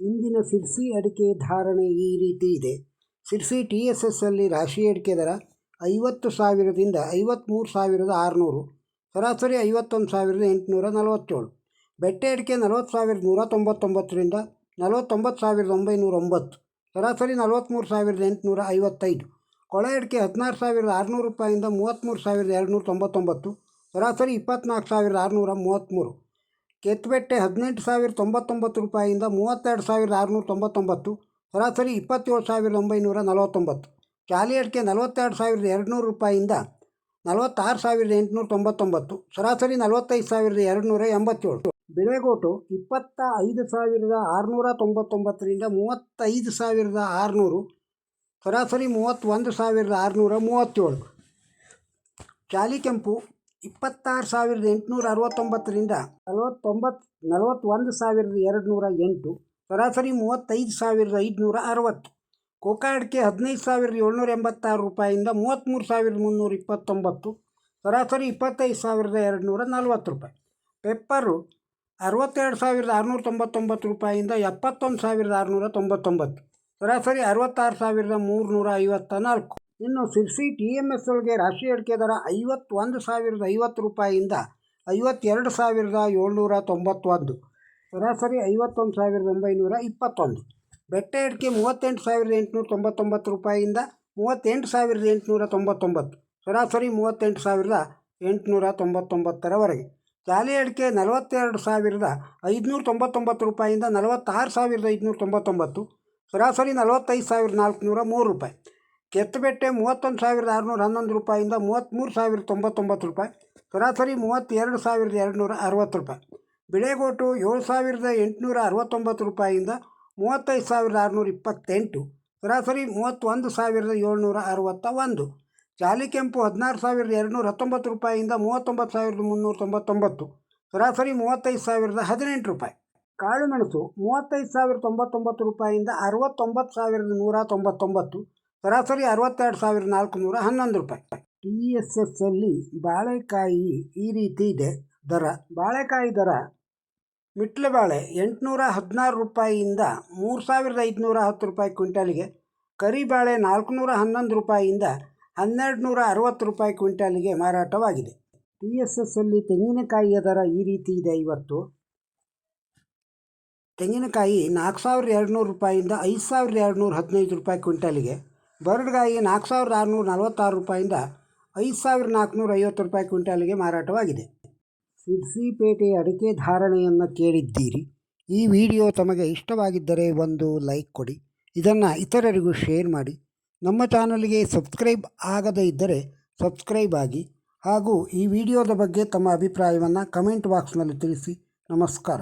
ಇಂದಿನ ಸಿರ್ಸಿ ಅಡಿಕೆ ಧಾರಣೆ ಈ ರೀತಿ ಇದೆ. ಸಿರ್ಸಿ TSS ಅಲ್ಲಿ ರಾಶಿ ಅಡಿಕೆ ದರ 50,000ದಿಂದ 53,600, ಸರಾಸರಿ 51,847. ಬೆಟ್ಟೆ ಅಡಿಕೆ 40,199ರಿಂದ 49,909, ಸರಾಸರಿ 43,855. ಕೊಳೆ ಅಡಿಕೆ 16,600 ರೂಪಾಯಿಂದ 33,299, ಸರಾಸರಿ 24,633. ಕೆತ್ತಬೆಟ್ಟೆ 18,099 ರೂಪಾಯಿಂದ 32,699, ಸರಾಸರಿ 27,949. ಚಾಲಿ ಅಡಿಕೆ 42,200 ರೂಪಾಯಿಂದ 46,899, ಸರಾಸರಿ 45,287. ಬಿಳೆಗೋಟು 25,699ರಿಂದ 35,600, ಸರಾಸರಿ 31,637. ಚಾಲಿ ಕೆಂಪು 26,869ರಿಂದ 41,208, ಸರಾಸರಿ 35,560. ಕೋಕಾ ಅಡಿಕೆ 15,786 ರೂಪಾಯಿಂದ 33,329, ಸರಾಸರಿ 25,240 ರೂಪಾಯಿ. ಪೆಪ್ಪರು 62,699 ರೂಪಾಯಿಂದ 71,699, ಸರಾಸರಿ 66,354. ಇನ್ನು ಸಿರ್ಸಿ TMS ಒಳಗೆ ರಾಶಿ ಅಡಿಕೆ ದರ 51,050 ರೂಪಾಯಿಂದ 52,791, ಸರಾಸರಿ 51,921. ಬೆಟ್ಟೆ ಅಡಿಕೆ 38,899 ರೂಪಾಯಿಂದ 38,899, ಸರಾಸರಿ 38,899ರವರೆಗೆ. ಚಾಲಿ ಅಡಿಕೆ 42,599 ರೂಪಾಯಿಂದ 46,599, ಸರಾಸರಿ 45,403 ರೂಪಾಯಿ. ಕೆತ್ತಬೆಟ್ಟೆ 31,611 ರೂಪಾಯಿಂದ 33,099 ರೂಪಾಯಿ, ಸರಾಸರಿ 32,260 ರೂಪಾಯಿ. ಬಿಳೆಗೋಟು 7,869 ರೂಪಾಯಿಂದ 35,628, ಸರಾಸರಿ 31,761. ಚಾಲಿ ಕೆಂಪು 16,219 ರೂಪಾಯಿಂದ 39,399, ಸರಾಸರಿ 35,018 ರೂಪಾಯಿ. ಕಾಳುಮೆಣಸು 35,099 ರೂಪಾಯಿಂದ 69,199, ಸರಾಸರಿ 62,411 ರೂಪಾಯಿ. TSS ಅಲ್ಲಿ ಬಾಳೆಕಾಯಿ ಈ ರೀತಿ ಇದೆ ದರ. ಬಾಳೆಕಾಯಿ ದರ ಮಿಟ್ಲೆ ಬಾಳೆ 816 ರೂಪಾಯಿಯಿಂದ 3,510 ರೂಪಾಯಿ ಕ್ವಿಂಟಾಲಿಗೆ, ಕರಿಬಾಳೆ 411 ರೂಪಾಯಿಯಿಂದ 1,260 ರೂಪಾಯಿ ಕ್ವಿಂಟಾಲಿಗೆ ಮಾರಾಟವಾಗಿದೆ. TSS ಅಲ್ಲಿ ತೆಂಗಿನಕಾಯಿಯ ದರ ಈ ರೀತಿ ಇದೆ. ಇವತ್ತು ತೆಂಗಿನಕಾಯಿ 4,200 ರೂಪಾಯಿಂದ 5,215 ರೂಪಾಯಿ ಕ್ವಿಂಟಾಲಿಗೆ, ಬರಡುಗಾಯಿ 4,646 ರೂಪಾಯಿಂದ 5,450 ರೂಪಾಯಿ ಕ್ವಿಂಟಾಲಿಗೆ ಮಾರಾಟವಾಗಿದೆ. ಸಿರ್ಸಿಪೇಟೆ ಅಡಿಕೆ ಧಾರಣೆಯನ್ನು ಕೇಳಿದ್ದೀರಿ. ಈ ವಿಡಿಯೋ ತಮಗೆ ಇಷ್ಟವಾಗಿದ್ದರೆ ಒಂದು ಲೈಕ್ ಕೊಡಿ, ಇದನ್ನು ಇತರರಿಗೂ ಶೇರ್ ಮಾಡಿ. ನಮ್ಮ ಚಾನಲ್ಗೆ ಸಬ್ಸ್ಕ್ರೈಬ್ ಆಗದೇ ಇದ್ದರೆ ಸಬ್ಸ್ಕ್ರೈಬ್ ಆಗಿ, ಹಾಗೂ ಈ ವಿಡಿಯೋದ ಬಗ್ಗೆ ತಮ್ಮ ಅಭಿಪ್ರಾಯವನ್ನು ಕಮೆಂಟ್ ಬಾಕ್ಸ್ನಲ್ಲಿ ತಿಳಿಸಿ. ನಮಸ್ಕಾರ.